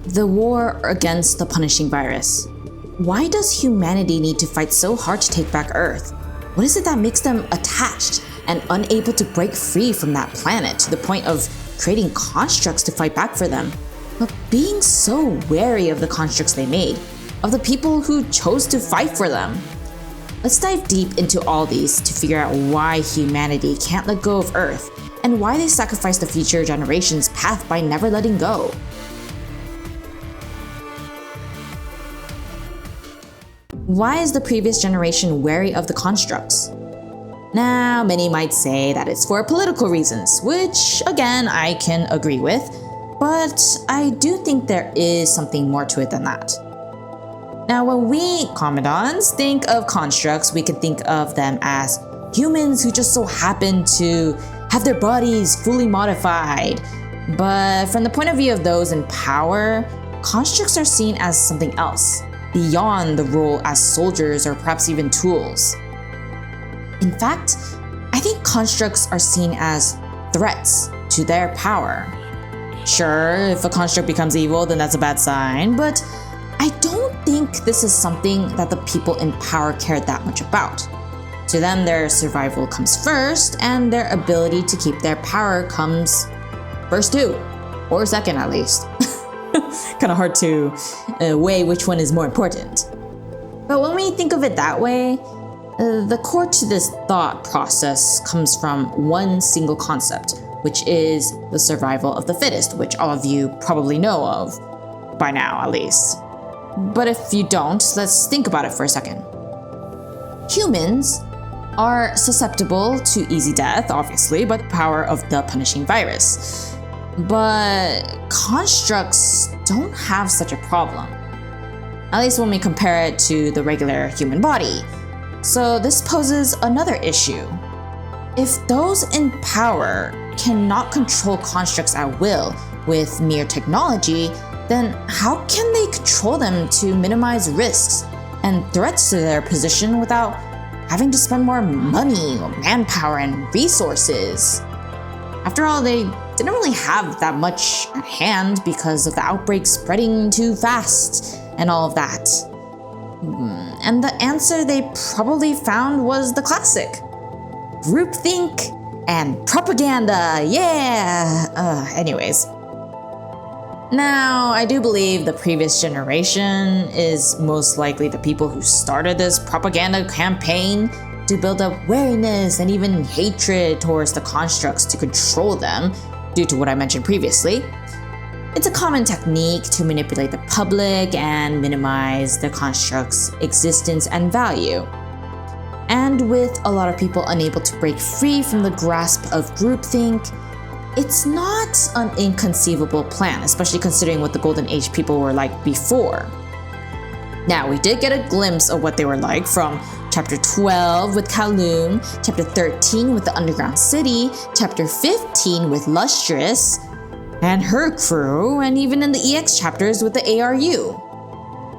The war against the punishing virus. Why does humanity need to fight so hard to take back Earth? What is it that makes them attached and unable to break free from that planet to the point of creating constructs to fight back for them, but being so wary of the constructs they made, of the people who chose to fight for them? Let's dive deep into all these to figure out why humanity can't let go of Earth and why they sacrifice the future generations' path by never letting go. Why is the previous generation wary of the constructs? Now, many might say that it's for political reasons, which again, I can agree with, but I do think there is something more to it than that. Now, when we Commandants think of constructs, we can think of them as humans who just so happen to have their bodies fully modified. But from the point of view of those in power, constructs are seen as something else, beyond the role as soldiers or perhaps even tools. In fact, I think constructs are seen as threats to their power. Sure, if a construct becomes evil, then that's a bad sign, but I don't think this is something that the people in power care that much about. To them, their survival comes first, and their ability to keep their power comes first too, or second at least. Kind of hard to weigh which one is more important. But when we think of it that way, the core to this thought process comes from one single concept, which is the survival of the fittest, which all of you probably know of, by now at least. But if you don't, let's think about it for a second. Humans are susceptible to easy death, obviously, by the power of the punishing virus. But constructs don't have such a problem, at least when we compare it to the regular human body. So this poses another issue. If those in power cannot control constructs at will with mere technology, then how can they control them to minimize risks and threats to their position without having to spend more money, manpower, and resources? After all, they didn't really have that much at hand because of the outbreak spreading too fast and all of that. And the answer they probably found was the classic: groupthink and propaganda, yeah! Anyways. Now, I do believe the previous generation is most likely the people who started this propaganda campaign to build up wariness and even hatred towards the constructs to control them, due to what I mentioned previously. It's a common technique to manipulate the public and minimize the construct's existence and value. And with a lot of people unable to break free from the grasp of groupthink, it's not an inconceivable plan, especially considering what the Golden Age people were like before. Now, we did get a glimpse of what they were like from Chapter 12 with Kowloon, Chapter 13 with the Underground City, Chapter 15 with Lustrous and her crew, and even in the EX chapters with the ARU.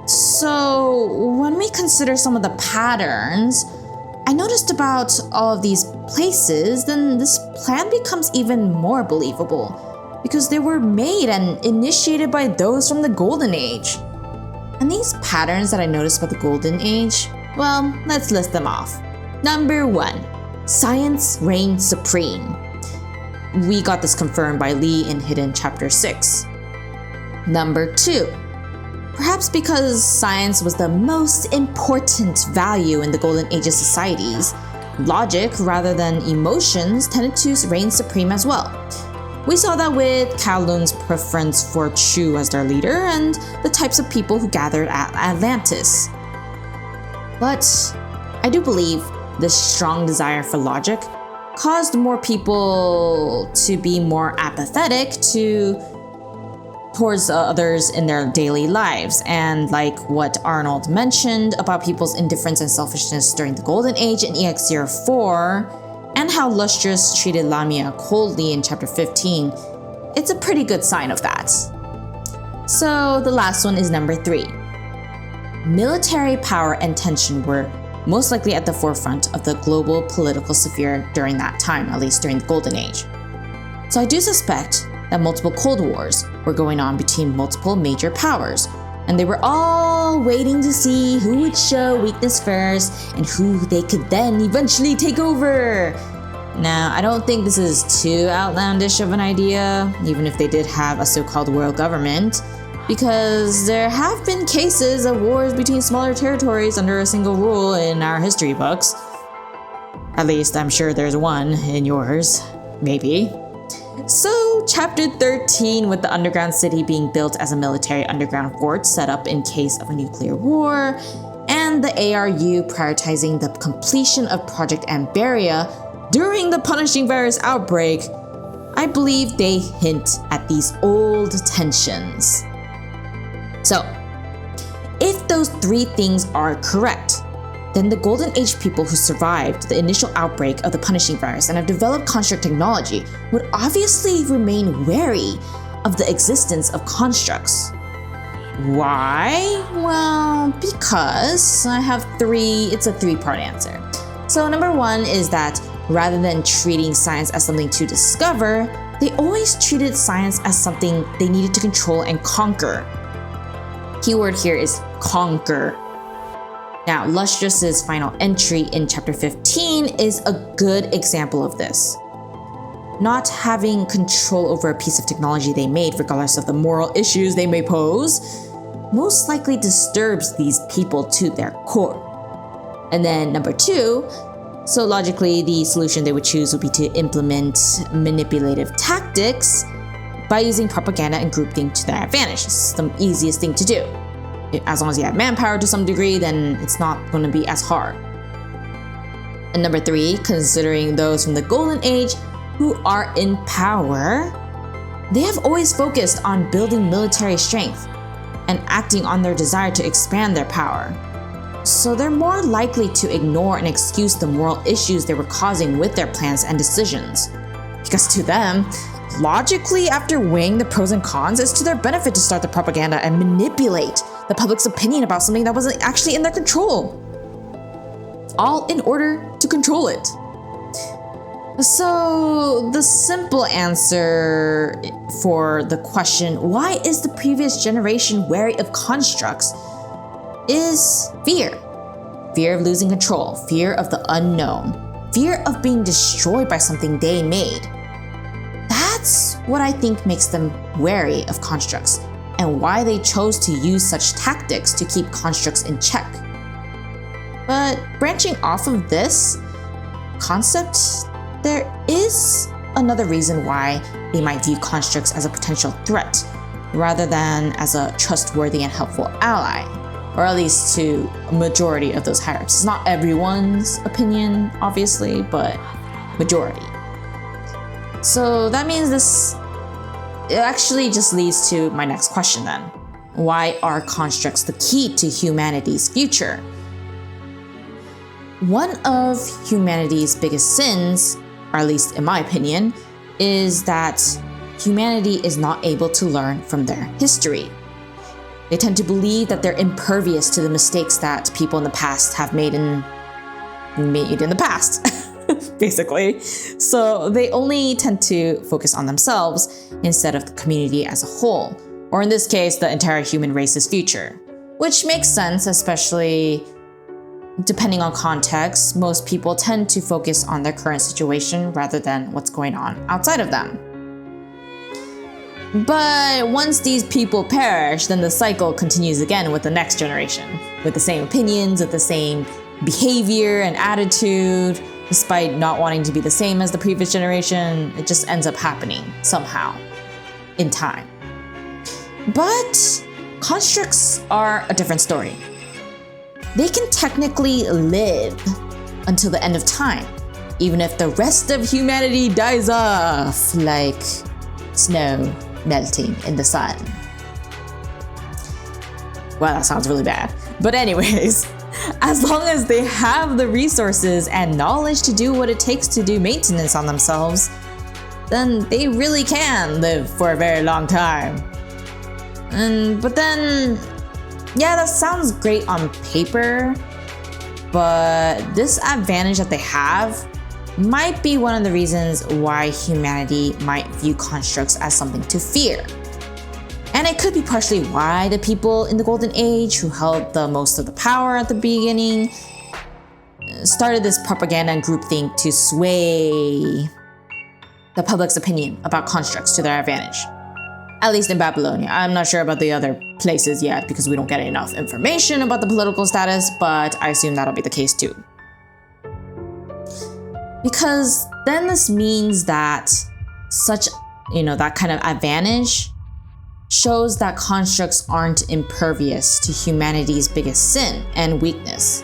So, when we consider some of the patterns I noticed about all of these places, then this plan becomes even more believable, because they were made and initiated by those from the Golden Age. And these patterns that I noticed about the Golden Age, well, let's list them off. Number 1, science reigned supreme. We got this confirmed by Lee in Hidden Chapter 6. Number 2, perhaps because science was the most important value in the Golden Age's societies, logic rather than emotions tended to reign supreme as well. We saw that with Kowloon's preference for Chu as their leader and the types of people who gathered at Atlantis. But I do believe this strong desire for logic caused more people to be more apathetic towards others in their daily lives, and like what Arnold mentioned about people's indifference and selfishness during the Golden Age in EX04, and how Lustrous treated Lamia coldly in Chapter 15, it's a pretty good sign of that. So the last one is number 3. Military power and tension were most likely at the forefront of the global political sphere during that time, at least during the Golden Age. So I do suspect that multiple Cold Wars were going on between multiple major powers, and they were all waiting to see who would show weakness first and who they could then eventually take over. Now, I don't think this is too outlandish of an idea, even if they did have a so-called world government, because there have been cases of wars between smaller territories under a single rule in our history books. At least I'm sure there's one in yours, maybe. So, Chapter 13, with the underground city being built as a military underground fort set up in case of a nuclear war, and the ARU prioritizing the completion of Project Amberia during the punishing virus outbreak, I believe they hint at these old tensions. So, if those three things are correct, then the Golden Age people who survived the initial outbreak of the punishing virus and have developed construct technology would obviously remain wary of the existence of constructs. Why? Well, because I have it's a three-part answer. So number one is that rather than treating science as something to discover, they always treated science as something they needed to control and conquer. Keyword here is conquer. Now, Lustris's final entry in chapter 15 is a good example of this. Not having control over a piece of technology they made, regardless of the moral issues they may pose, most likely disturbs these people to their core. And then number two, so logically the solution they would choose would be to implement manipulative tactics by using propaganda and groupthink to their advantage. It's the easiest thing to do. As long as you have manpower to some degree, then it's not going to be as hard. And number three, considering those from the Golden Age who are in power, they have always focused on building military strength and acting on their desire to expand their power. So they're more likely to ignore and excuse the moral issues they were causing with their plans and decisions. Because to them, logically, after weighing the pros and cons, it's to their benefit to start the propaganda and manipulate the public's opinion about something that wasn't actually in their control. All in order to control it. So the simple answer for the question, why is the previous generation wary of constructs, is fear. Fear of losing control, fear of the unknown, fear of being destroyed by something they made. That's what I think makes them wary of constructs, and why they chose to use such tactics to keep constructs in check. But branching off of this concept, there is another reason why they might view constructs as a potential threat, rather than as a trustworthy and helpful ally, or at least to a majority of those higher-ups. It's not everyone's opinion, obviously, but majority. So that means it actually just leads to my next question then. Why are constructs the key to humanity's future? One of humanity's biggest sins, or at least in my opinion, is that humanity is not able to learn from their history. They tend to believe that they're impervious to the mistakes that people in the past have made in the past. Basically. So they only tend to focus on themselves instead of the community as a whole, or in this case, the entire human race's future. Which makes sense, especially depending on context. Most people tend to focus on their current situation rather than what's going on outside of them. But once these people perish, then the cycle continues again with the next generation, with the same opinions, with the same behavior and attitude. Despite not wanting to be the same as the previous generation, it just ends up happening somehow in time. But constructs are a different story. They can technically live until the end of time, even if the rest of humanity dies off, like snow melting in the sun. Well, that sounds really bad. But anyways, as long as they have the resources and knowledge to do what it takes to do maintenance on themselves, then they really can live for a very long time. But then, yeah, that sounds great on paper, but this advantage that they have might be one of the reasons why humanity might view constructs as something to fear. And it could be partially why the people in the Golden Age who held the most of the power at the beginning started this propaganda and groupthink to sway the public's opinion about constructs to their advantage. At least in Babylonia. I'm not sure about the other places yet because we don't get enough information about the political status, but I assume that'll be the case too. Because then this means that that kind of advantage shows that constructs aren't impervious to humanity's biggest sin and weakness.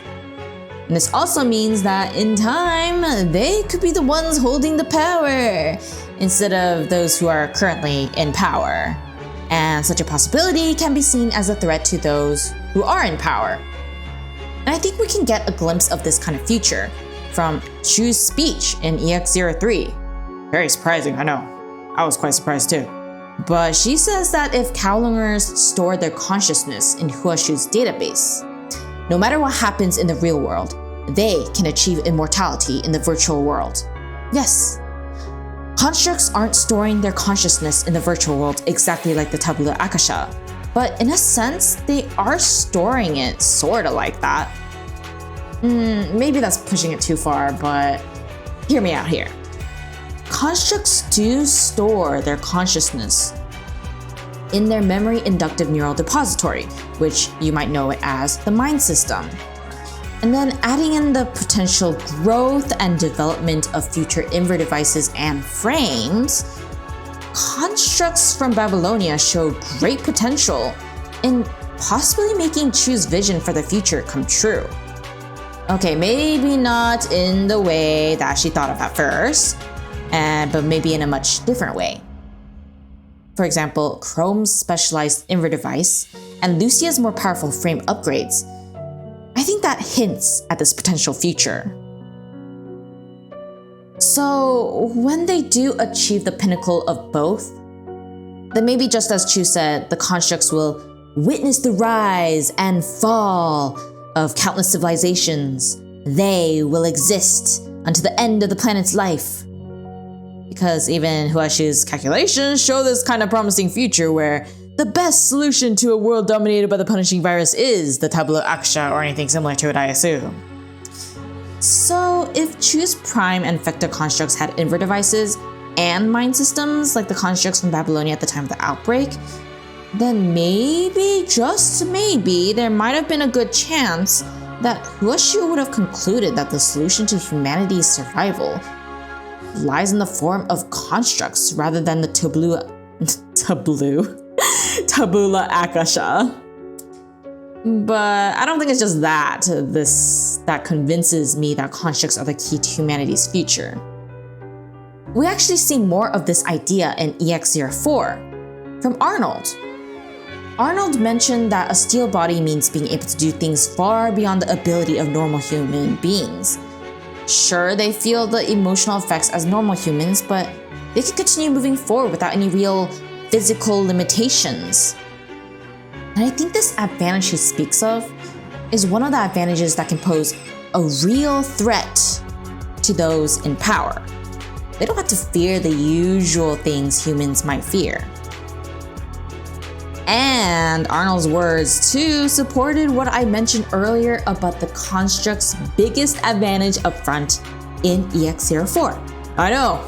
And this also means that in time, they could be the ones holding the power instead of those who are currently in power. And such a possibility can be seen as a threat to those who are in power. And I think we can get a glimpse of this kind of future from Chu's speech in EX03. Very surprising, I know. I was quite surprised too. But she says that if Kowlungers store their consciousness in Huashu's database, no matter what happens in the real world, they can achieve immortality in the virtual world. Yes, constructs aren't storing their consciousness in the virtual world exactly like the Tabula Akasha, but in a sense, they are storing it sorta like that. Maybe that's pushing it too far, but hear me out here. Constructs do store their consciousness in their memory inductive neural depository, which you might know it as the mind system. And then adding in the potential growth and development of future Inver devices and frames, constructs from Babylonia show great potential in possibly making Chu's vision for the future come true. Okay, maybe not in the way that she thought of at first, but maybe in a much different way. For example, Chrome's specialized Inver device and Lucia's more powerful frame upgrades. I think that hints at this potential future. So when they do achieve the pinnacle of both, then maybe just as Chu said, the constructs will witness the rise and fall of countless civilizations. They will exist until the end of the planet's life. Because even Huashu's calculations show this kind of promising future where the best solution to a world dominated by the punishing virus is the Tabula Akasha or anything similar to it, I assume. So if Chu's Prime and Vector constructs had Inver devices and mind systems like the constructs from Babylonia at the time of the outbreak, then maybe, just maybe, there might have been a good chance that Huashu would have concluded that the solution to humanity's survival lies in the form of constructs rather than the Tabula Akasha. But I don't think it's just that convinces me that constructs are the key to humanity's future. We actually see more of this idea in EX04 from Arnold. Arnold mentioned that a steel body means being able to do things far beyond the ability of normal human beings. Sure, they feel the emotional effects as normal humans, but they can continue moving forward without any real physical limitations. And I think this advantage he speaks of is one of the advantages that can pose a real threat to those in power. They don't have to fear the usual things humans might fear. And Arnold's words too supported what I mentioned earlier about the construct's biggest advantage up front in EX04. I know,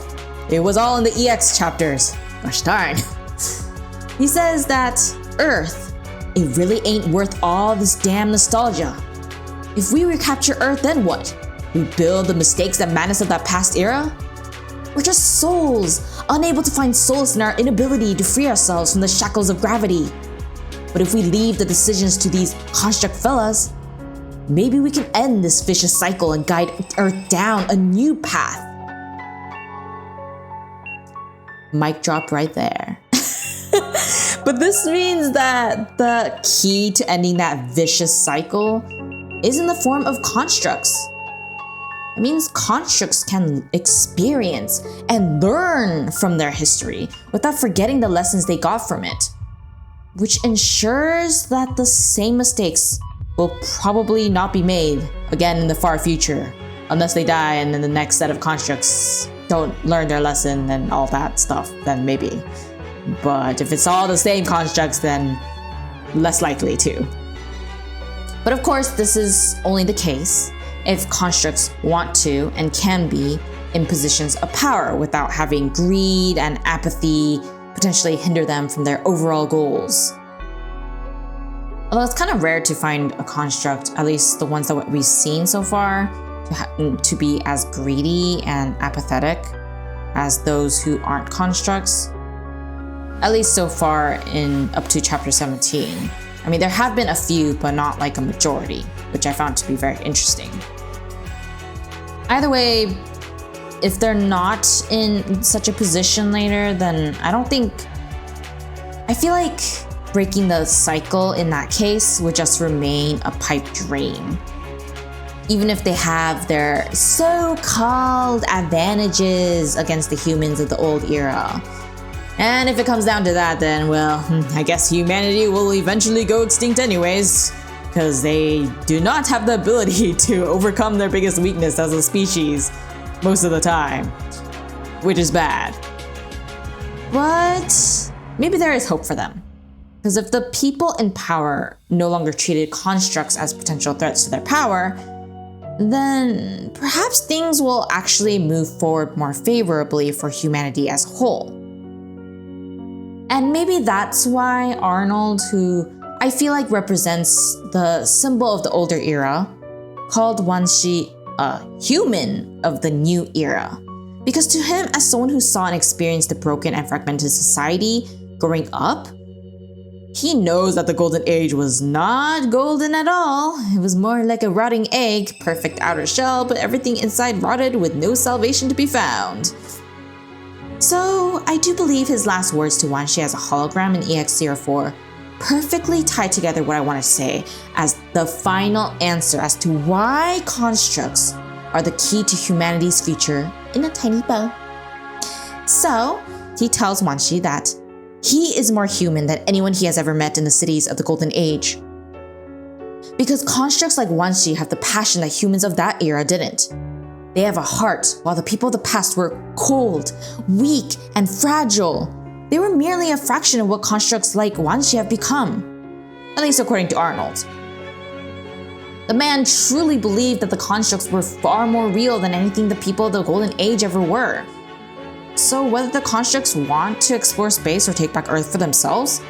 it was all in the EX chapters. Gosh darn. He says that Earth, it really ain't worth all this damn nostalgia. If we recapture Earth, then what? Rebuild the mistakes and madness of that past era? We're just souls, unable to find solace in our inability to free ourselves from the shackles of gravity. But if we leave the decisions to these construct fellas, maybe we can end this vicious cycle and guide Earth down a new path. Mic drop right there. But this means that the key to ending that vicious cycle is in the form of constructs. It means constructs can experience and learn from their history without forgetting the lessons they got from it, which ensures that the same mistakes will probably not be made again in the far future. unless they die and then the next set of constructs don't learn their lesson and all that stuff, then maybe. But if it's all the same constructs, then less likely to. But of course, this is only the case if constructs want to and can be in positions of power without having greed and apathy potentially hinder them from their overall goals. Although it's kind of rare to find a construct, at least the ones that we've seen so far, to be as greedy and apathetic as those who aren't constructs. At least so far in up to chapter 17. I mean, there have been a few, but not like a majority, which I found to be very interesting. Either way, if they're not in such a position later, then I feel like breaking the cycle in that case would just remain a pipe dream. Even if they have their so-called advantages against the humans of the old era. And if it comes down to that, then, well, I guess humanity will eventually go extinct anyways, because they do not have the ability to overcome their biggest weakness as a species most of the time, which is bad. But maybe there is hope for them. Because if the people in power no longer treated constructs as potential threats to their power, then perhaps things will actually move forward more favorably for humanity as a whole. And maybe that's why Arnold, who I feel like represents the symbol of the older era, called Wanshi a human of the new era. Because to him, as someone who saw and experienced the broken and fragmented society growing up, he knows that the golden age was not golden at all. It was more like a rotting egg, perfect outer shell, but everything inside rotted with no salvation to be found. So I do believe his last words to Wanshi as a hologram in EX04 perfectly tie together what I want to say as the final answer as to why constructs are the key to humanity's future in a tiny bow. So he tells Wanshi that he is more human than anyone he has ever met in the cities of the Golden Age. Because constructs like Wanshi have the passion that humans of that era didn't. They have a heart, while the people of the past were cold, weak, and fragile. They were merely a fraction of what constructs like Wanshi have become, at least according to Arnold. The man truly believed that the constructs were far more real than anything the people of the Golden Age ever were. So whether the constructs want to explore space or take back Earth for themselves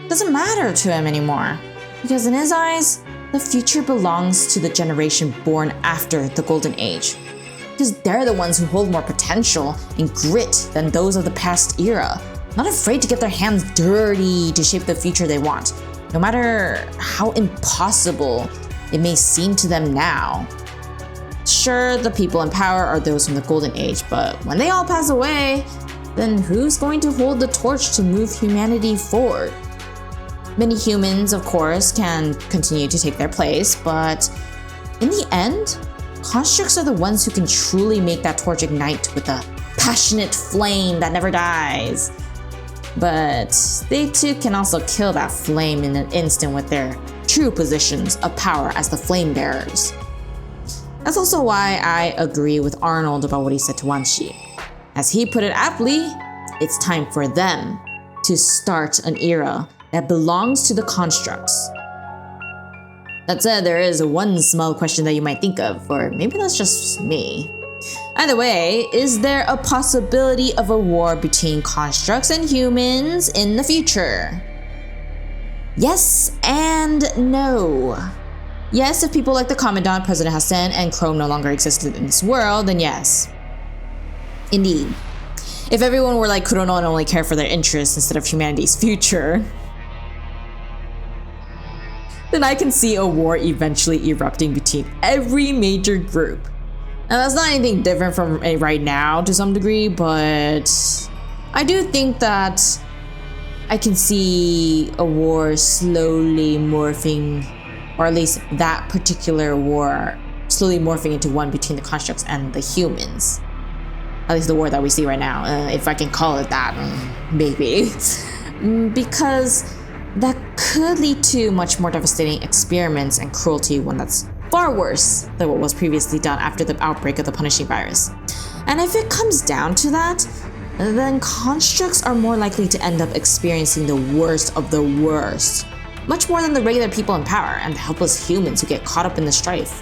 doesn't matter to him anymore. Because in his eyes, the future belongs to the generation born after the Golden Age. Because they're the ones who hold more potential and grit than those of the past era, not afraid to get their hands dirty to shape the future they want, no matter how impossible it may seem to them now. Sure, the people in power are those from the Golden Age, but when they all pass away, then who's going to hold the torch to move humanity forward? Many humans, of course, can continue to take their place, but in the end, constructs are the ones who can truly make that torch ignite with a passionate flame that never dies. But they too can also kill that flame in an instant with their true positions of power as the flame bearers. That's also why I agree with Arnold about what he said to Wanshi. As he put it aptly, it's time for them to start an era that belongs to the constructs. That said, there is one small question that you might think of, or maybe that's just me. Either way, is there a possibility of a war between constructs and humans in the future? Yes and no. Yes, if people like the Commandant, President Hassan, and Chrome no longer existed in this world, then yes. Indeed. If everyone were like Kurono and only care for their interests instead of humanity's future, then I can see a war eventually erupting between every major group. Now that's not anything different from right now to some degree, but I do think that I can see a war slowly morphing, or at least that particular war slowly morphing into one between the constructs and the humans. At least the war that we see right now, if I can call it that, maybe. Because that could lead to much more devastating experiments and cruelty, one that's far worse than what was previously done after the outbreak of the punishing virus. And if it comes down to that, then constructs are more likely to end up experiencing the worst of the worst, much more than the regular people in power and the helpless humans who get caught up in the strife.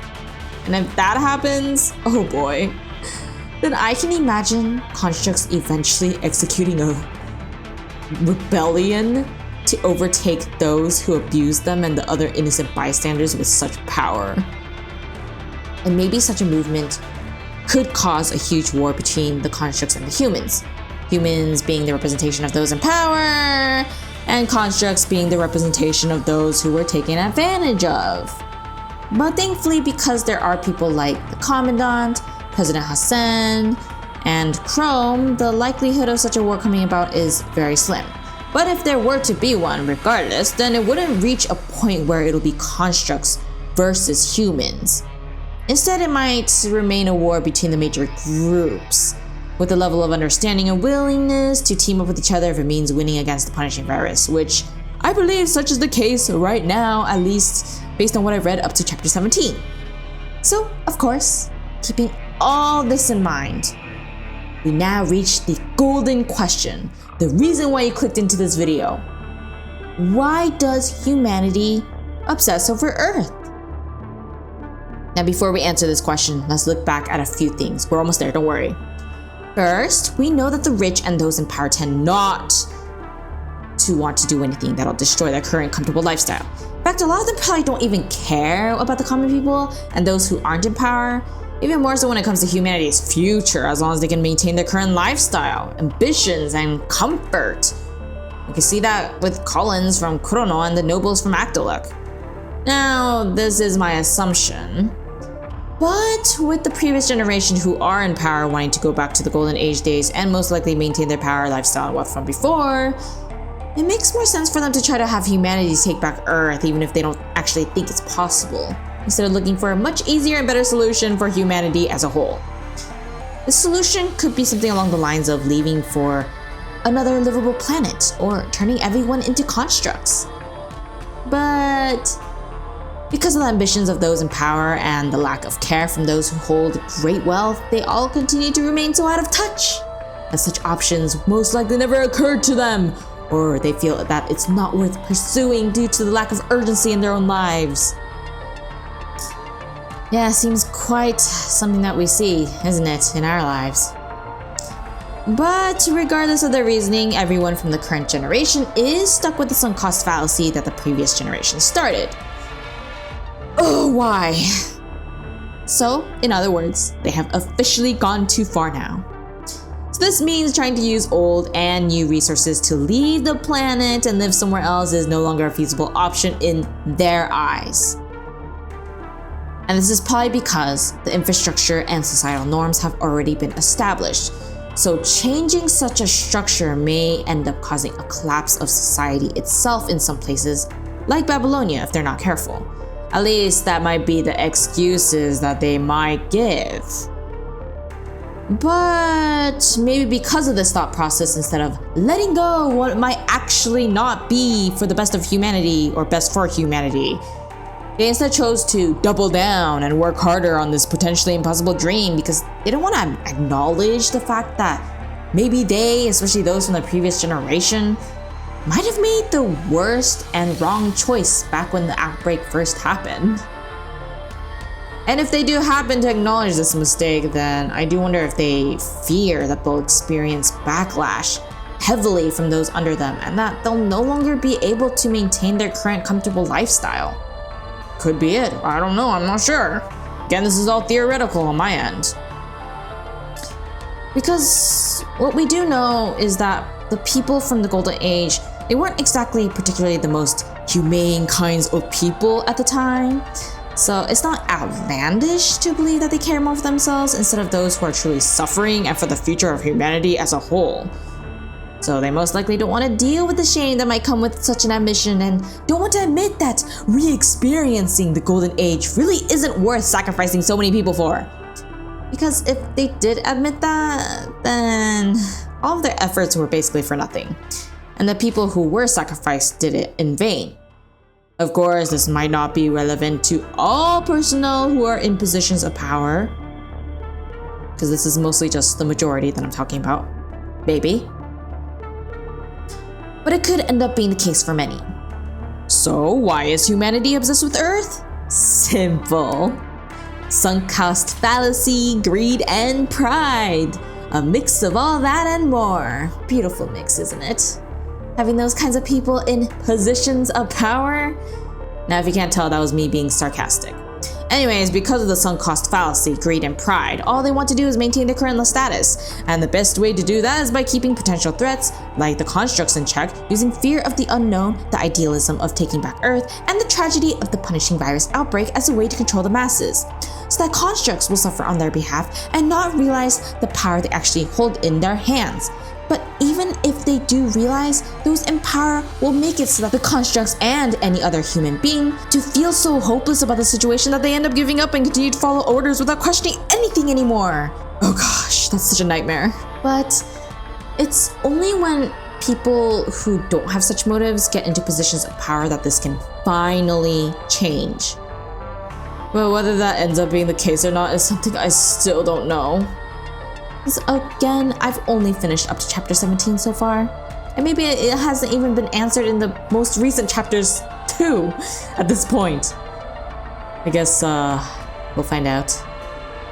And if that happens, oh boy, then I can imagine constructs eventually executing a rebellion to overtake those who abuse them and the other innocent bystanders with such power. And maybe such a movement could cause a huge war between the constructs and the humans. Humans being the representation of those in power, and constructs being the representation of those who were taken advantage of. But thankfully, because there are people like the Commandant, President Hassan, and Chrome, the likelihood of such a war coming about is very slim. But if there were to be one, regardless, then it wouldn't reach a point where it'll be constructs versus humans. Instead, it might remain a war between the major groups, with a level of understanding and willingness to team up with each other if it means winning against the punishing virus, which I believe such is the case right now, at least based on what I've read up to chapter 17. So, of course, keeping all this in mind, we now reach the golden question, the reason why you clicked into this video. Why does humanity obsess over Earth? Now, before we answer this question, let's look back at a few things. We're almost there, don't worry. First, we know that the rich and those in power tend not to want to do anything that'll destroy their current comfortable lifestyle. In fact, a lot of them probably don't even care about the common people and those who aren't in power, even more so when it comes to humanity's future, as long as they can maintain their current lifestyle, ambitions, and comfort. You can see that with Collins from Chrono and the nobles from Actoluk. Now, this is my assumption, but with the previous generation who are in power wanting to go back to the Golden Age days and most likely maintain their power, lifestyle, and what from before, it makes more sense for them to try to have humanity take back Earth even if they don't actually think it's possible, instead of looking for a much easier and better solution for humanity as a whole. The solution could be something along the lines of leaving for another livable planet or turning everyone into constructs. But because of the ambitions of those in power and the lack of care from those who hold great wealth, they all continue to remain so out of touch, as such options most likely never occurred to them, or they feel that it's not worth pursuing due to the lack of urgency in their own lives. Yeah, seems quite something that we see, isn't it, in our lives? But regardless of their reasoning, everyone from the current generation is stuck with the sunk cost fallacy that the previous generation started. Oh, why? So, in other words, they have officially gone too far now. So this means trying to use old and new resources to leave the planet and live somewhere else is no longer a feasible option in their eyes. And this is probably because the infrastructure and societal norms have already been established. So changing such a structure may end up causing a collapse of society itself in some places, like Babylonia if they're not careful. At least that might be the excuses that they might give. But maybe because of this thought process, instead of letting go what might actually not be for the best of humanity or best for humanity, they instead chose to double down and work harder on this potentially impossible dream because they don't want to acknowledge the fact that maybe they, especially those from the previous generation, might have made the worst and wrong choice back when the outbreak first happened. And if they do happen to acknowledge this mistake, then I do wonder if they fear that they'll experience backlash heavily from those under them and that they'll no longer be able to maintain their current comfortable lifestyle. Could be it. I don't know. I'm not sure. Again, this is all theoretical on my end. Because what we do know is that the people from the Golden Age, they weren't exactly particularly the most humane kinds of people at the time. So it's not outlandish to believe that they care more for themselves instead of those who are truly suffering and for the future of humanity as a whole. So they most likely don't want to deal with the shame that might come with such an ambition and don't want to admit that re-experiencing the Golden Age really isn't worth sacrificing so many people for. Because if they did admit that, then all of their efforts were basically for nothing. And the people who were sacrificed did it in vain. Of course, this might not be relevant to all personnel who are in positions of power, because this is mostly just the majority that I'm talking about. Maybe. But it could end up being the case for many. So why is humanity obsessed with Earth? Simple. Sunk cost fallacy, greed, and pride. A mix of all that and more. Beautiful mix, isn't it? Having those kinds of people in positions of power? Now, if you can't tell, that was me being sarcastic. Anyways, because of the sunk cost fallacy, greed, and pride, all they want to do is maintain their current status. And the best way to do that is by keeping potential threats, like the constructs, in check, using fear of the unknown, the idealism of taking back Earth, and the tragedy of the punishing virus outbreak as a way to control the masses. So that constructs will suffer on their behalf and not realize the power they actually hold in their hands. But even if they do realize, those in power will make it so that the constructs and any other human being to feel so hopeless about the situation that they end up giving up and continue to follow orders without questioning anything anymore. Oh gosh, that's such a nightmare. But it's only when people who don't have such motives get into positions of power that this can finally change. But whether that ends up being the case or not is something I still don't know. Again, I've only finished up to chapter 17 so far, and maybe it hasn't even been answered in the most recent chapters too at this point. I guess we'll find out.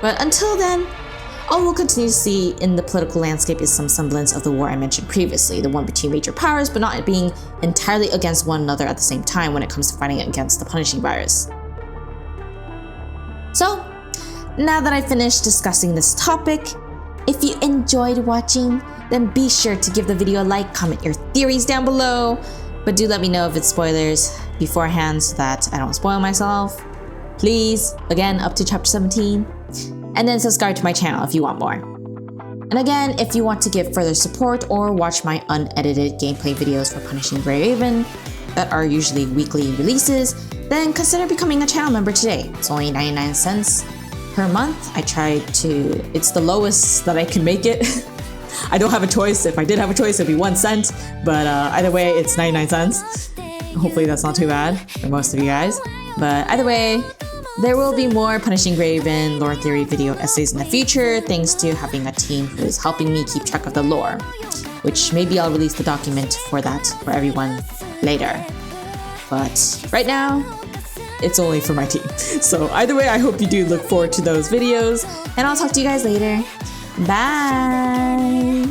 But until then, all we'll continue to see in the political landscape is some semblance of the war I mentioned previously, the one between major powers but not being entirely against one another at the same time when it comes to fighting against the punishing virus. So, now that I've finished discussing this topic, if you enjoyed watching, then be sure to give the video a like, comment your theories down below, but do let me know if it's spoilers beforehand so that I don't spoil myself. Please, again, up to chapter 17, and then subscribe to my channel if you want more. And again, if you want to give further support or watch my unedited gameplay videos for Punishing Grey Raven that are usually weekly releases, then consider becoming a channel member today. It's only 99 cents. Per month. It's the lowest that I can make it. I don't have a choice. If I did have a choice, it'd be 1 cent, but either way, it's 99 cents. Hopefully that's not too bad for most of you guys. But either way, there will be more Punishing Grey Raven lore theory video essays in the future, thanks to having a team who is helping me keep track of the lore, which maybe I'll release the document for that for everyone later. But right now, it's only for my team. So either way, I hope you do look forward to those videos, and I'll talk to you guys later. Bye!